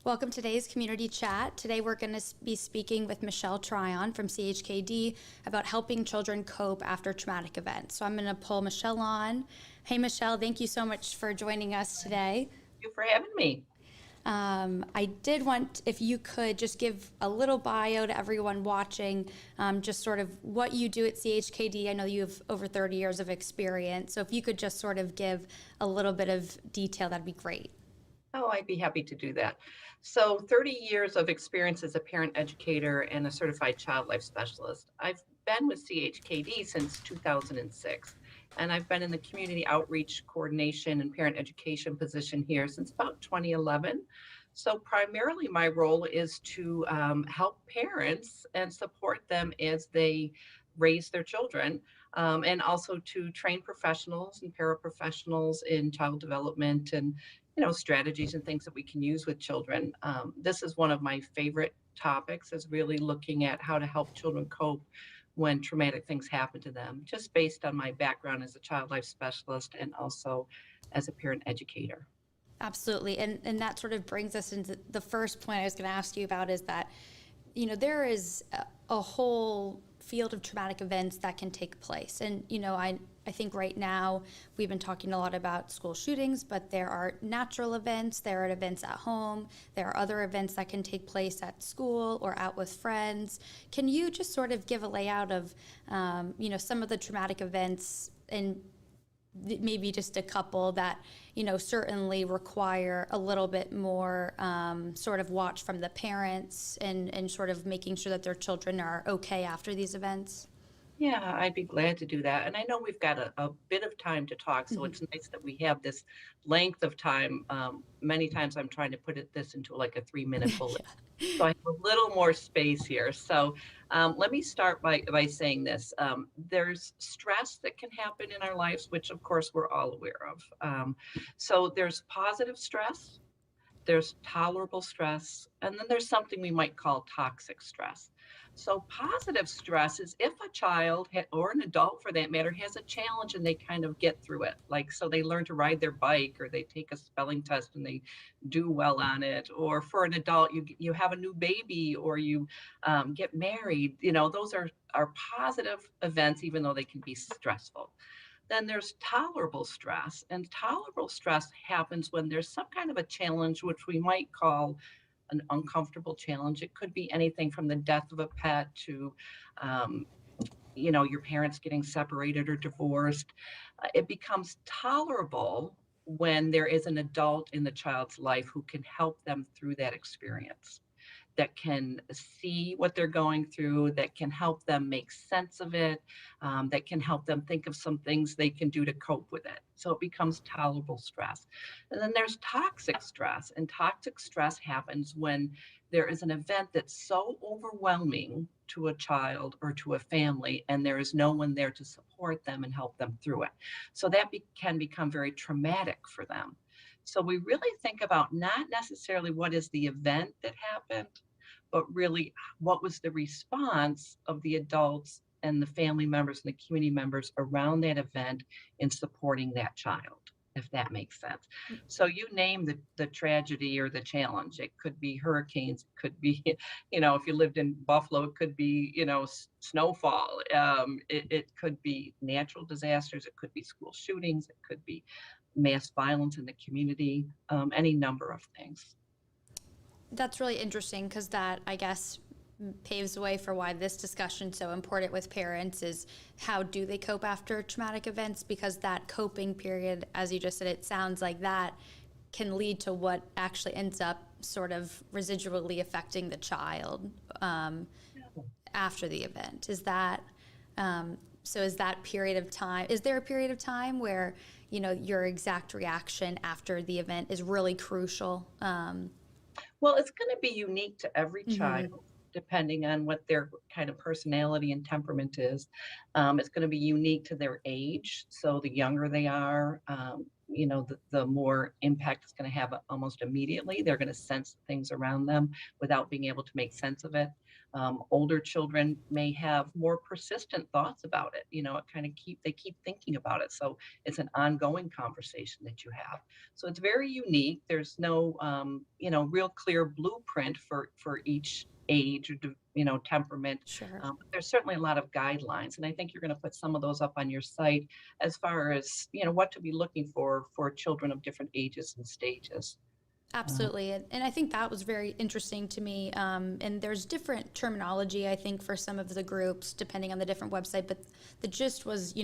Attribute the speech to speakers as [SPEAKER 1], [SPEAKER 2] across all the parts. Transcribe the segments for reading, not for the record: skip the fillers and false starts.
[SPEAKER 1] Welcome to today's community chat. Today we're going to be speaking with Michele Tryon from CHKD about helping children cope after traumatic events. So I'm going to pull Michele on. Hey Michele, thank you so much for joining us today.
[SPEAKER 2] Thank you for having me.
[SPEAKER 1] I did want, if you could just give a little bio to everyone watching, just sort of what you do at CHKD. I know you have over 30 years of experience, so if you could just sort of give a little bit of detail, that'd be great.
[SPEAKER 2] Oh, I'd be happy to do that. So 30 years of experience as a parent educator and a certified child life specialist. I've been with CHKD since 2006, and I've been in the community outreach coordination and parent education position here since about 2011. So primarily my role is to help parents and support them as they raise their children, and also to train professionals and paraprofessionals in child development and strategies and things that we can use with children. This is one of my favorite topics, is really looking at how to help children cope when traumatic things happen to them, just based on my background as a child life specialist and also as a parent educator.
[SPEAKER 1] Absolutely. And that sort of brings us into the first point I was going to ask you about is that, there is a whole field of traumatic events that can take place. And, I think right now we've been talking a lot about school shootings, but there are natural events, there are events at home, there are other events that can take place at school or out with friends. Can you just sort of give a layout of, some of the traumatic events and maybe just a couple that certainly require a little bit more sort of watch from the parents and sort of making sure that their children are okay after these events?
[SPEAKER 2] Yeah, I'd be glad to do that. And I know we've got a bit of time to talk, so
[SPEAKER 1] Mhm.
[SPEAKER 2] it's nice that we have this length of time. Many times I'm trying to put this into like a 3-minute bullet. So I have a little more space here. So let me start by saying this. There's stress that can happen in our lives, which of course we're all aware of. So there's positive stress, there's tolerable stress, and then there's something we might call toxic stress. So, positive stress is if a child or an adult for that matter has a challenge and they kind of get through it. Like, so they learn to ride their bike or they take a spelling test and they do well on it. Or for an adult, you have a new baby or you get married. Those are positive events, even though they can be stressful. Then there's tolerable stress, and tolerable stress happens when there's some kind of a challenge, which we might call an uncomfortable challenge. It could be anything from the death of a pet to, um, your parents getting separated or divorced. It becomes tolerable when there is an adult in the child's life who can help them through that experience, that can see what they're going through, that can help them make sense of it, that can help them think of some things they can do to cope with it. So it becomes tolerable stress. And then there's toxic stress. And toxic stress happens when there is an event that's so overwhelming to a child or to a family, and there is no one there to support them and help them through it. So that can become very traumatic for them. So we really think about not necessarily what is the event that happened, but really what was the response of the adults and the family members and the community members around that event in supporting that child, if that makes sense. So you name the tragedy or the challenge. It could be hurricanes, it could be, if you lived in Buffalo, it could be, snowfall. It could be natural disasters, it could be school shootings, it could be mass violence in the community, any number of things.
[SPEAKER 1] That's really interesting because that, I guess, paves the way for why this discussion is so important with parents is how do they cope after traumatic events, because that coping period, as you just said, it sounds like that can lead to what actually ends up sort of residually affecting the child after the event. Is that so? Is that period of time? Is there a period of time where your exact reaction after the event is really crucial?
[SPEAKER 2] Well, it's going to be unique to every
[SPEAKER 1] Mhm.
[SPEAKER 2] child, depending on what their kind of personality and temperament is. It's going to be unique to their age. So the younger they are, the more impact it's going to have almost immediately. They're going to sense things around them without being able to make sense of it. Older children may have more persistent thoughts about it. It kind of they keep thinking about it. So it's an ongoing conversation that you have. So it's very unique. There's no, real clear blueprint for each age or temperament.
[SPEAKER 1] Sure.
[SPEAKER 2] But there's certainly a lot of guidelines, and I think you're going to put some of those up on your site as far as what to be looking for children of different ages and stages. Uh,
[SPEAKER 1] Absolutely. And I think that was very interesting to me. And there's different terminology, I think, for some of the groups, depending on the different website. But the gist was,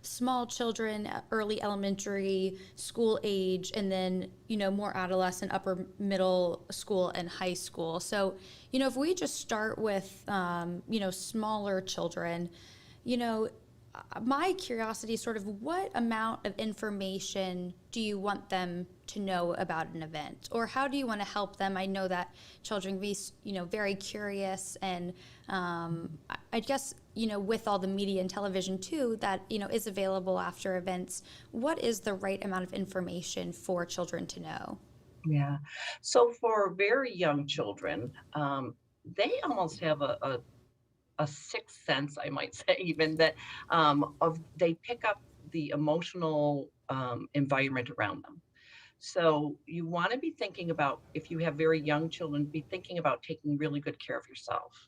[SPEAKER 1] small children, early elementary, school age, and then, more adolescent, upper middle school, and high school. So, if we just start with, smaller children, you know, my curiosity is sort of what amount of information do you want them to know about an event, or how do you want to help them? I know that children can be, very curious, and I guess, with all the media and television too that, is available after events, what is the right amount of information for children to know?
[SPEAKER 2] yeah. So for very young children, they almost have a sixth sense, I might say, even that of they pick up the emotional environment around them. So you want to be thinking about, if you have very young children, be thinking about taking really good care of yourself.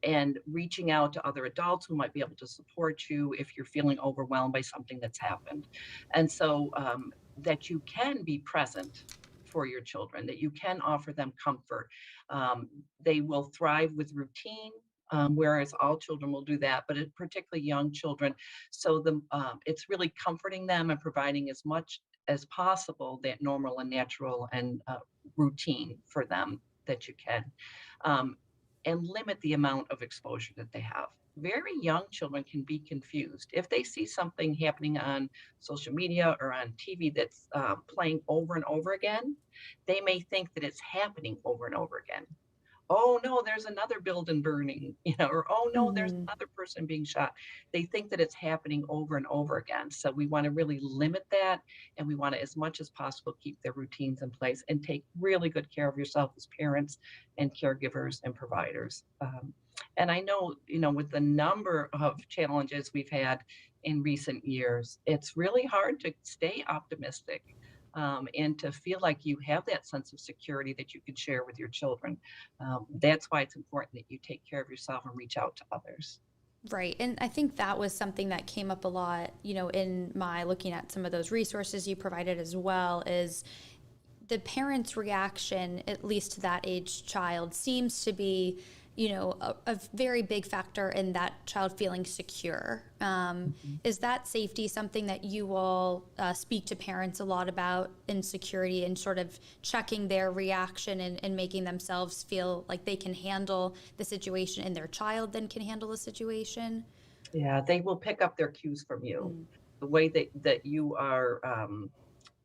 [SPEAKER 2] And reaching out to other adults who might be able to support you if you're feeling overwhelmed by something that's happened. And so that you can be present for your children, that you can offer them comfort. They will thrive with routine. Whereas all children will do that, but particularly young children. So it's really comforting them and providing as much as possible that normal and natural and routine for them that you can. Um, and limit the amount of exposure that they have. Very young children can be confused. If they see something happening on social media or on TV that's playing over and over again, they may think that it's happening over and over again. Oh no, there's another building burning, or oh no, there's
[SPEAKER 1] Mm-hmm.
[SPEAKER 2] another person being shot. They think that it's happening over and over again. So we want to really limit that, and we want to, as much as possible, keep their routines in place and take really good care of yourself as parents and caregivers and providers. And I know, with the number of challenges we've had in recent years, it's really hard to stay optimistic. And to feel like you have that sense of security that you can share with your children. That's why it's important that you take care of yourself and reach out to others.
[SPEAKER 1] Right. And I think that was something that came up a lot, in my looking at some of those resources you provided as well, is the parent's reaction, at least to that age child, seems to be, a very big factor in that child feeling secure.
[SPEAKER 2] Mhm.
[SPEAKER 1] Is that safety something that you all speak to parents a lot about, insecurity, and sort of checking their reaction, and making themselves feel like they can handle the situation and their child then can handle the situation?
[SPEAKER 2] Yeah, they will pick up their cues from you.
[SPEAKER 1] Mm.
[SPEAKER 2] The way that you are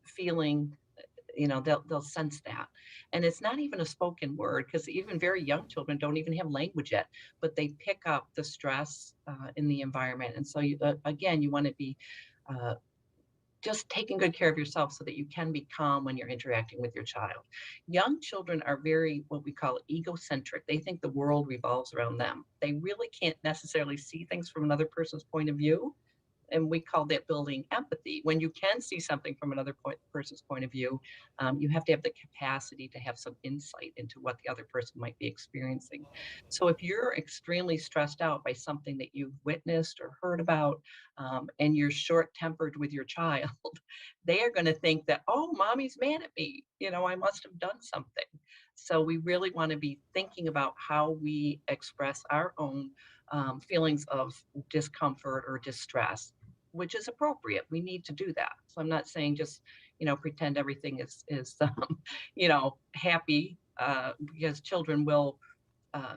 [SPEAKER 2] feeling, they'll sense that. And it's not even a spoken word, because even very young children don't even have language yet, but they pick up the stress in the environment. And so again, you want to be uh, just taking good care of yourself so that you can be calm when you're interacting with your child. Young children are very, what we call, egocentric. They think the world revolves around them. They really can't necessarily see things from another person's point of view, and we call that building empathy. When you can see something from another person's point of view, you have to have the capacity to have some insight into what the other person might be experiencing. So if you're extremely stressed out by something that you've witnessed or heard about, and you're short tempered with your child, they are going to think that, oh, mommy's mad at me. I must have done something. So we really want to be thinking about how we express our own feelings of discomfort or distress, which is appropriate. We need to do that. So I'm not saying just, pretend everything is happy, because children will uh,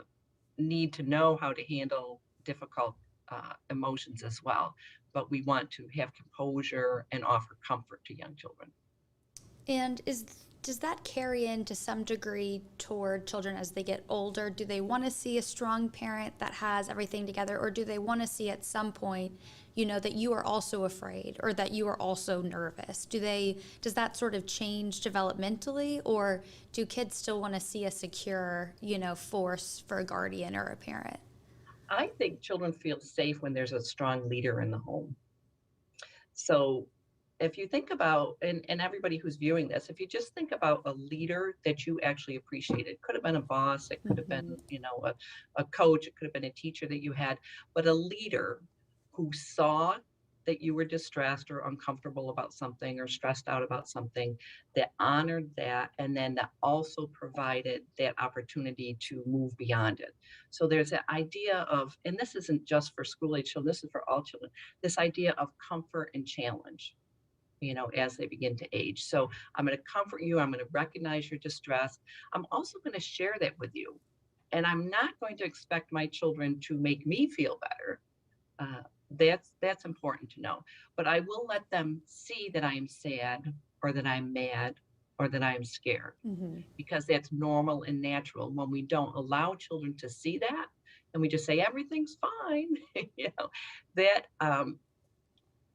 [SPEAKER 2] need to know how to handle difficult emotions as well. But we want to have composure and offer comfort to young children.
[SPEAKER 1] And is does that carry in to some degree toward children as they get older? Do they want to see a strong parent that has everything together, or do they want to see at some point, that you are also afraid or that you are also nervous? Does that sort of change developmentally, or do kids still want to see a secure, force for a guardian or a parent?
[SPEAKER 2] I think children feel safe when there's a strong leader in the home. So if you think about, and everybody who's viewing this, if you just think about a leader that you actually appreciated, could have been a boss, it could have
[SPEAKER 1] Hmm.
[SPEAKER 2] been, a coach, it could have been a teacher that you had, but a leader who saw that you were distressed or uncomfortable about something or stressed out about something, that honored that, and then that also provided that opportunity to move beyond it. So there's that idea of, and this isn't just for school age children, this is for all children, this idea of comfort and challenge, as they begin to age. So I'm going to comfort you. I'm going to recognize your distress. I'm also going to share that with you. And I'm not going to expect my children to make me feel better. That's important to know. But I will let them see that I am sad or that I'm mad or that I am scared,
[SPEAKER 1] Hmm.
[SPEAKER 2] because that's normal and natural. When we don't allow children to see that and we just say everything's fine, that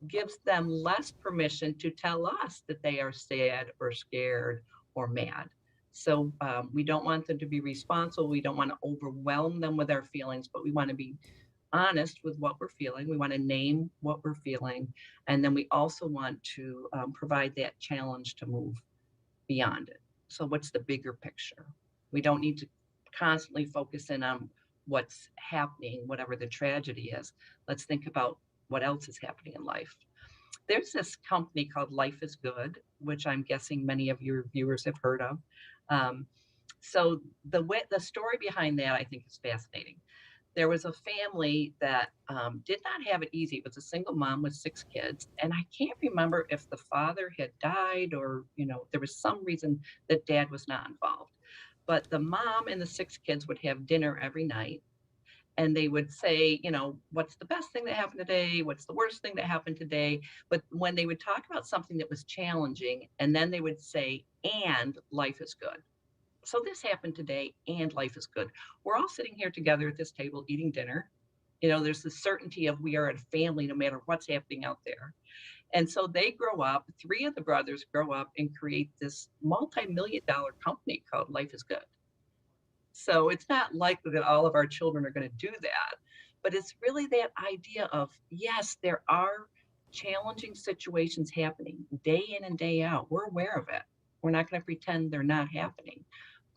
[SPEAKER 2] gives them less permission to tell us that they are sad or scared or mad. So we don't want them to be responsible. We don't want to overwhelm them with our feelings, but we want to be honest with what we're feeling. We want to name what we're feeling. And then we also want to provide that challenge to move beyond it. So, what's the bigger picture? We don't need to constantly focus in on what's happening, whatever the tragedy is. Let's think about what else is happening in life. There's this company called Life is Good, which I'm guessing many of your viewers have heard of. Um, so the story behind that I think is fascinating. There was a family that did not have it easy. It was a single mom with 6 kids, and I can't remember if the father had died or there was some reason that dad was not involved. But the mom and the 6 kids would have dinner every night, and they would say, what's the best thing that happened today? What's the worst thing that happened today? But when they would talk about something that was challenging, and then they would say, and life is good. So this happened today, and life is good. We're all sitting here together at this table eating dinner. There's the certainty of we are a family no matter what's happening out there. And so they grow up, 3 of the brothers grow up and create this multi-million-dollar company called Life is Good. So it's not likely that all of our children are going to do that. But it's really that idea of, yes, there are challenging situations happening day in and day out. We're aware of it. We're not going to pretend they're not happening.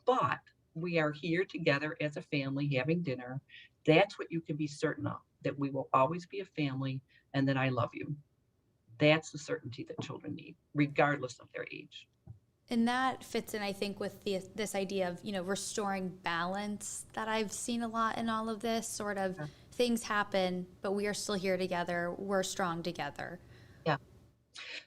[SPEAKER 2] But we are here together as a family having dinner. That's what you can be certain of, that we will always be a family and that I love you. That's the certainty that children need, regardless of their age.
[SPEAKER 1] And that fits in, I think, with this idea of, restoring balance that I've seen a lot in all of this. Sort of
[SPEAKER 2] Yeah.
[SPEAKER 1] things happen, but we are still here together. We're strong together.
[SPEAKER 2] Yeah.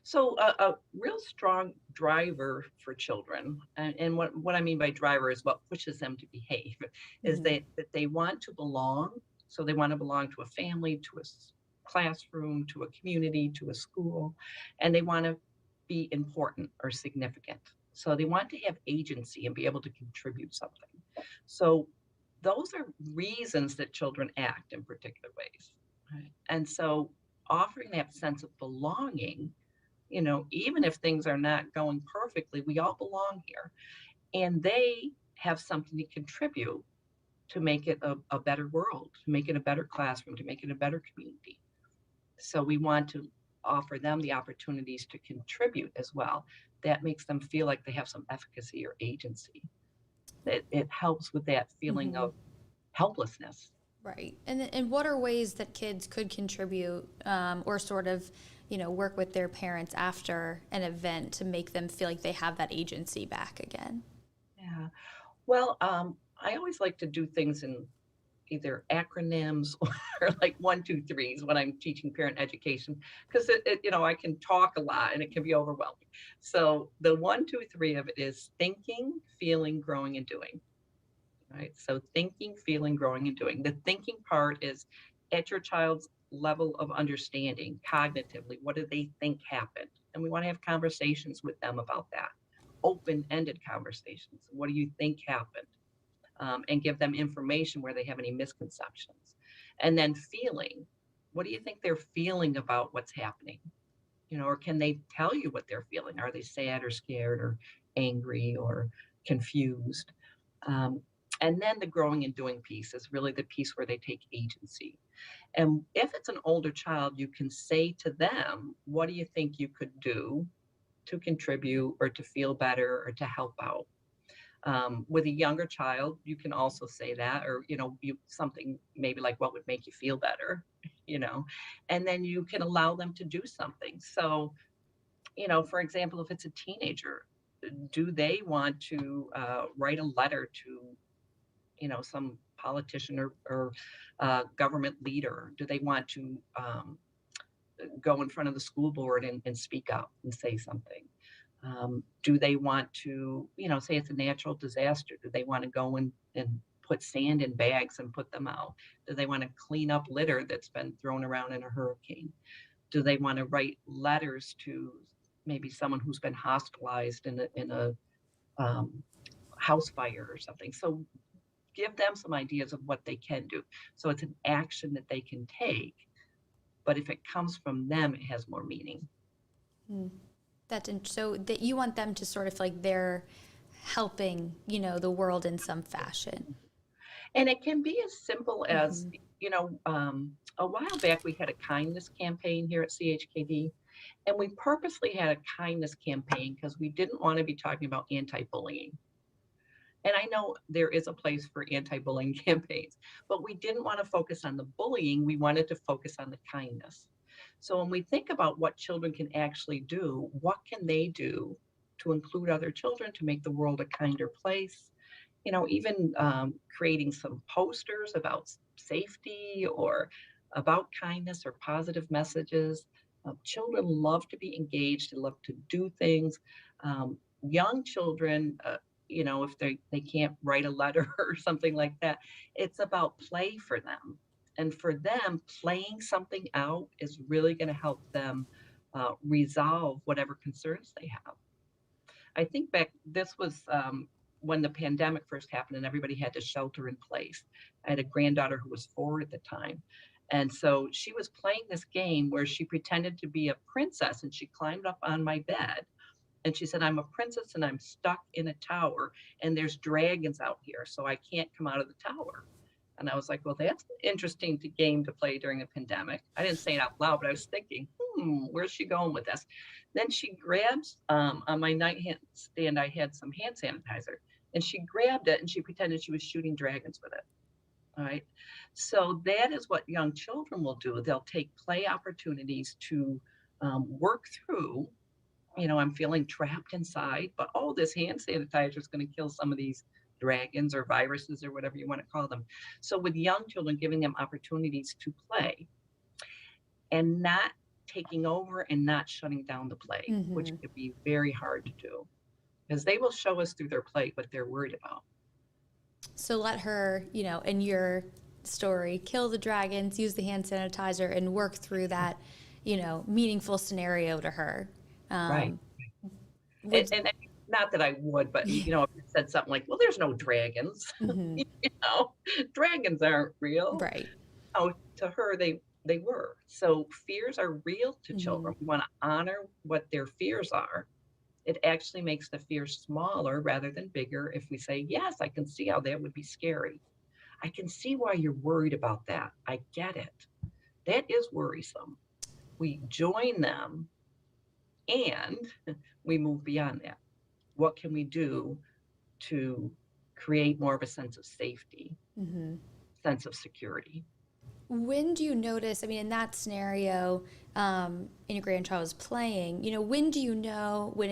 [SPEAKER 2] So a real strong driver for children, and what I mean by driver is what pushes them to behave, is
[SPEAKER 1] Hmm.
[SPEAKER 2] that they want to belong. So they want to belong to a family, to a classroom, to a community, to a school, and they want to be important or significant. So they want to have agency and be able to contribute something. So those are reasons that children act in particular ways. Right? And so offering that sense of belonging, even if things are not going perfectly, we all belong here. And they have something to contribute to make it a better world, to make it a better classroom, to make it a better community. So we want to offer them the opportunities to contribute as well. That makes them feel like they have some efficacy or agency. It helps with that feeling
[SPEAKER 1] Hmm.
[SPEAKER 2] of helplessness.
[SPEAKER 1] Right. And what are ways that kids could contribute, or sort of, work with their parents after an event to make them feel like they have that agency back again?
[SPEAKER 2] Yeah. Well, I always like to do things in either acronyms or like one, two, threes when I'm teaching parent education, because I can talk a lot and it can be overwhelming. So the one, two, three of it is thinking, feeling, growing, and doing. Right. So thinking, feeling, growing, and doing. The thinking part is at your child's level of understanding cognitively. What do they think happened? And we want to have conversations with them about that. open-ended conversations. What do you think happened? And give them information where they have any misconceptions. And then feeling, what do you think they're feeling about what's happening? Or can they tell you what they're feeling? Are they sad or scared or angry or confused? Um, and then the growing and doing piece is really the piece where they take agency. And if it's an older child, you can say to them, what do you think you could do to contribute or to feel better or to help out? With a younger child, you can also say that, or you something maybe like what would make you feel better, you know, and then you can allow them to do something. So, for example, if it's a teenager, do they want to write a letter to, some politician or government leader? Do they want to go in front of the school board and speak up and say something? Do they want to, say it's a natural disaster? Do they want to go and put sand in bags and put them out? Do they want to clean up litter that's been thrown around in a hurricane? Do they want to write letters to maybe someone who's been hospitalized in a um, house fire or something? So give them some ideas of what they can do. So it's an action that they can take, but if it comes from them, it has more meaning.
[SPEAKER 1] Mm. So that you want them to sort of like they're helping, the world in some fashion.
[SPEAKER 2] And it can be as simple as,
[SPEAKER 1] Hmm.
[SPEAKER 2] a while back we had a kindness campaign here at CHKD, and we purposely had a kindness campaign because we didn't want to be talking about anti-bullying. And I know there is a place for anti-bullying campaigns, but we didn't want to focus on the bullying. We wanted to focus on the kindness. So when we think about what children can actually do, what can they do to include other children to make the world a kinder place? Even creating some posters about safety or about kindness or positive messages. Children love to be engaged and love to do things. Young children, if they can't write a letter or something like that, it's about play for them. And for them, playing something out is really going to help them resolve whatever concerns they have. I think this was when the pandemic first happened and everybody had to shelter in place. I had a granddaughter who was 4 at the time. And so she was playing this game where she pretended to be a princess and she climbed up on my bed and she said, I'm a princess and I'm stuck in a tower and there's dragons out here, so I can't come out of the tower. And I was like, well, that's an interesting game to play during a pandemic. I didn't say it out loud, but I was thinking, where's she going with this? Then she grabs on my nightstand, I had some hand sanitizer, and she grabbed it and she pretended she was shooting dragons with it. All right. So that is what young children will do. They'll take play opportunities to work through. I'm feeling trapped inside, but this hand sanitizer is going to kill some of these dragons or viruses or whatever you want to call them. So with young children, giving them opportunities to play and not taking over and not shutting down the play, which
[SPEAKER 1] Hmm.
[SPEAKER 2] could be very hard to do because they will show us through their play what they're worried about.
[SPEAKER 1] So let her, in your story, kill the dragons, use the hand sanitizer, and work through that, meaningful scenario to her.
[SPEAKER 2] Right.
[SPEAKER 1] Um,
[SPEAKER 2] And,
[SPEAKER 1] would
[SPEAKER 2] and not that I would, but if you said something like, well, there's no dragons,
[SPEAKER 1] Mhm.
[SPEAKER 2] know, dragons aren't real.
[SPEAKER 1] Right.
[SPEAKER 2] Oh, to her, they were. So fears are real to
[SPEAKER 1] Hmm.
[SPEAKER 2] children. We want to honor what their fears are. It actually makes the fear smaller rather than bigger if we say, yes, I can see how that would be scary. I can see why you're worried about that. I get it. That is worrisome. We join them and we move beyond that. What can we do to create more of a sense of safety,
[SPEAKER 1] Hmm.
[SPEAKER 2] sense of security?
[SPEAKER 1] When do you notice, I mean, in that scenario, and your grandchild is playing, when do you know when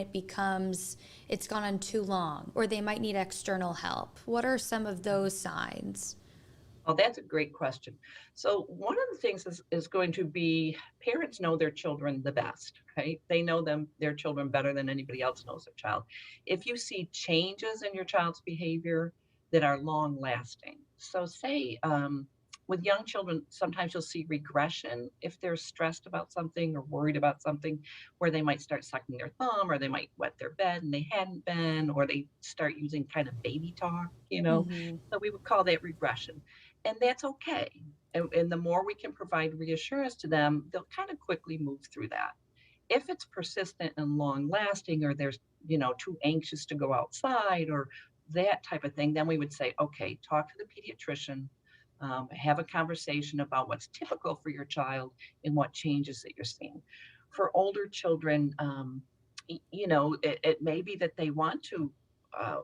[SPEAKER 1] it's gone on too long or they might need external help? What are some of those signs?
[SPEAKER 2] Oh, that's a great question. So one of the things is going to be parents know their children the best, right? They know their children better than anybody else knows their child. If you see changes in your child's behavior that are long lasting, so say with young children, sometimes you'll see regression if they're stressed about something or worried about something, where they might start sucking their thumb or they might wet their bed and they hadn't been, or they start using kind of baby talk, you know.
[SPEAKER 1] Hmm.
[SPEAKER 2] So we would call that regression. And that's okay. And the more we can provide reassurance to them, they'll kind of quickly move through that. If it's persistent and long lasting, or there's, too anxious to go outside or that type of thing, then we would say, okay, talk to the pediatrician, have a conversation about what's typical for your child and what changes that you're seeing. For older children, it may be that they want to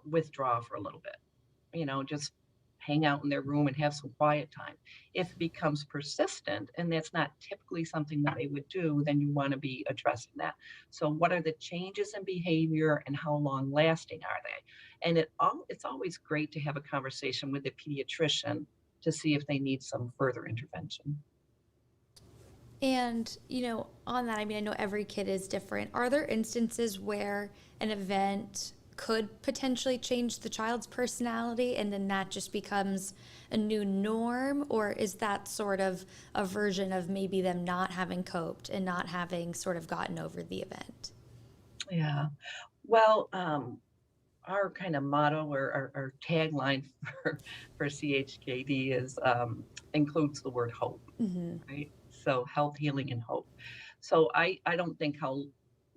[SPEAKER 2] withdraw for a little bit, just hang out in their room and have some quiet time. If it becomes persistent and that's not typically something that they would do, then you want to be addressing that. So what are the changes in behavior and how long lasting are they? And it's always great to have a conversation with the pediatrician to see if they need some further intervention.
[SPEAKER 1] And, on that, I mean, I know every kid is different. Are there instances where an event could potentially change the child's personality and then that just becomes a new norm? Or is that sort of a version of maybe them not having coped and not having sort of gotten over the event?
[SPEAKER 2] Yeah. Well, our kind of motto, or our tagline for CHKD is, includes the word hope,
[SPEAKER 1] Hmm.
[SPEAKER 2] right? So health, healing, and hope. So I don't think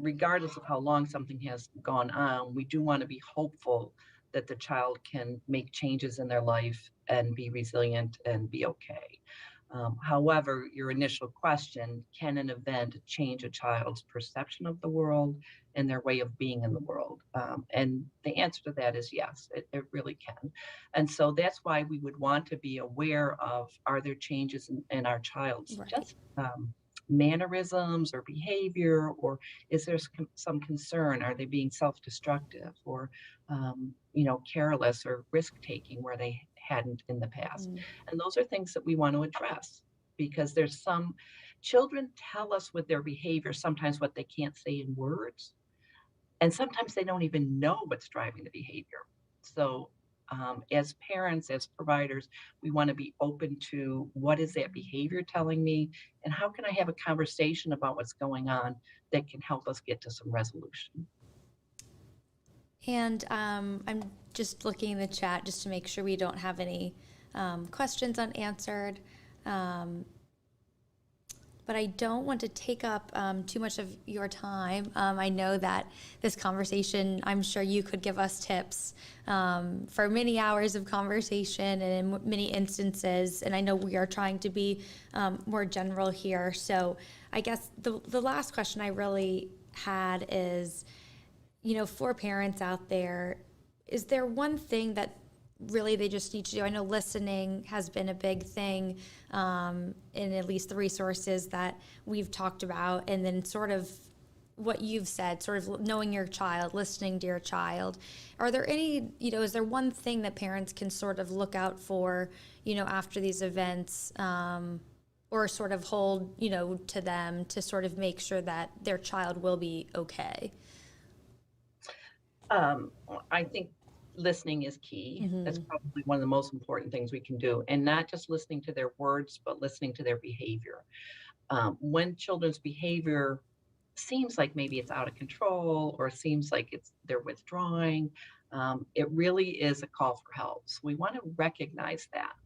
[SPEAKER 2] regardless of how long something has gone on, we do want to be hopeful that the child can make changes in their life and be resilient and be okay. However, your initial question, can an event change a child's perception of the world and their way of being in the world? And the answer to that is yes, it really can. And so that's why we would want to be aware of, are there changes in our child's
[SPEAKER 1] Right.
[SPEAKER 2] just mannerisms or behavior, or is there some concern? Are they being self-destructive or, careless or risk-taking where they hadn't in the past?
[SPEAKER 1] Mm.
[SPEAKER 2] And those are things that we want to address, because there's some children tell us with their behavior sometimes what they can't say in words. And sometimes they don't even know what's driving the behavior. So, as parents, as providers, we want to be open to, what is that behavior telling me? And how can I have a conversation about what's going on that can help us get to some resolution?
[SPEAKER 1] And I'm just looking in the chat just to make sure we don't have any questions unanswered. Um, but I don't want to take up too much of your time. I know that this conversation, I'm sure you could give us tips for many hours of conversation and in many instances. And I know we are trying to be more general here. So I guess the last question I really had is, for parents out there, is there one thing that really they just need to do? I know listening has been a big thing in at least the resources that we've talked about. And then sort of what you've said, sort of knowing your child, listening to your child. Are there any, is there one thing that parents can sort of look out for, after these events, or sort of hold, to them to sort of make sure that their child will be okay?
[SPEAKER 2] Um, I think listening is key. That's
[SPEAKER 1] Hmm.
[SPEAKER 2] probably one of the most important things we can do, and not just listening to their words, but listening to their behavior. When children's behavior seems like maybe it's out of control, or seems like they're withdrawing, it really is a call for help. So we want to recognize that,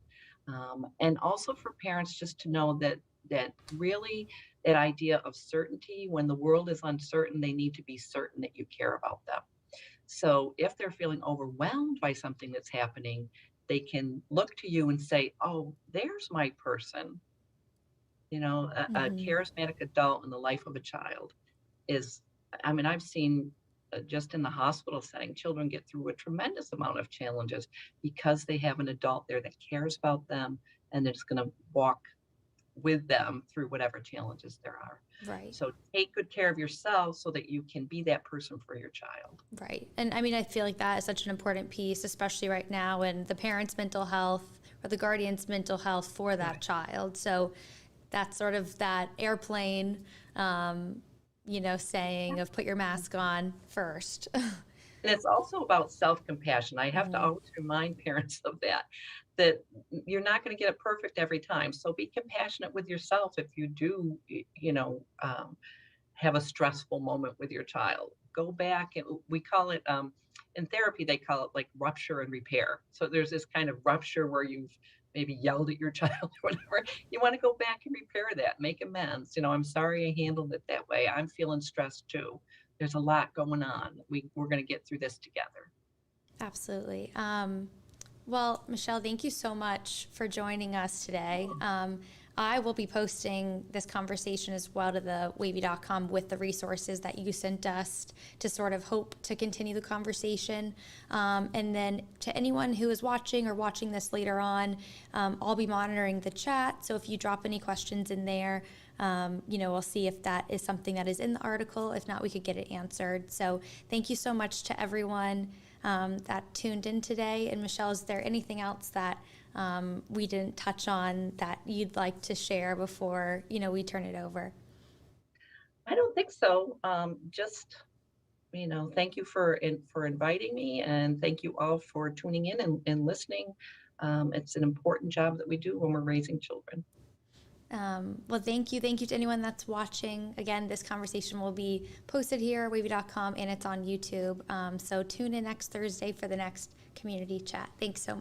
[SPEAKER 2] and also for parents just to know that really, that idea of certainty, when the world is uncertain, they need to be certain that you care about them. So if they're feeling overwhelmed by something that's happening, they can look to you and say, "Oh, there's my person." A
[SPEAKER 1] Hmm.
[SPEAKER 2] charismatic adult in the life of a child is, I mean, I've seen, just in the hospital setting, children get through a tremendous amount of challenges because they have an adult there that cares about them and that's going to walk with them through whatever challenges there are.
[SPEAKER 1] Right.
[SPEAKER 2] So take good care of yourself so that you can be that person for your child.
[SPEAKER 1] Right. And I mean, I feel like that is such an important piece, especially right now, and the parent's mental health or the guardian's mental health for that
[SPEAKER 2] Right.
[SPEAKER 1] child. So that's sort of that airplane, saying of put your mask on first.
[SPEAKER 2] And it's also about self-compassion. I have to
[SPEAKER 1] Mhm.
[SPEAKER 2] always remind parents of that, that you're not going to get it perfect every time. So be compassionate with yourself if you do, have a stressful moment with your child. Go back and we call it in therapy, they call it like rupture and repair. So there's this kind of rupture where you've maybe yelled at your child or whatever. You want to go back and repair that, make amends. I'm sorry I handled it that way. I'm feeling stressed too. There's a lot going on. We're going to get through this together.
[SPEAKER 1] Absolutely. Well, Michelle, thank you so much for joining us today. I will be posting this conversation as well to the wavy.com with the resources that you sent us to sort of hope to continue the conversation. And then to anyone who is watching or watching this later on, I'll be monitoring the chat. So if you drop any questions in there, we'll see if that is something that is in the article. If not, we could get it answered. So thank you so much to everyone that tuned in today. And Michelle, is there anything else that we didn't touch on that you'd like to share before we turn it over?
[SPEAKER 2] I don't think so. Just thank you for inviting me, and thank you all for tuning in and listening. It's an important job that we do when we're raising children.
[SPEAKER 1] Well, thank you. Thank you to anyone that's watching. Again, this conversation will be posted here, wavy.com, and it's on YouTube. So tune in next Thursday for the next community chat. Thanks so much.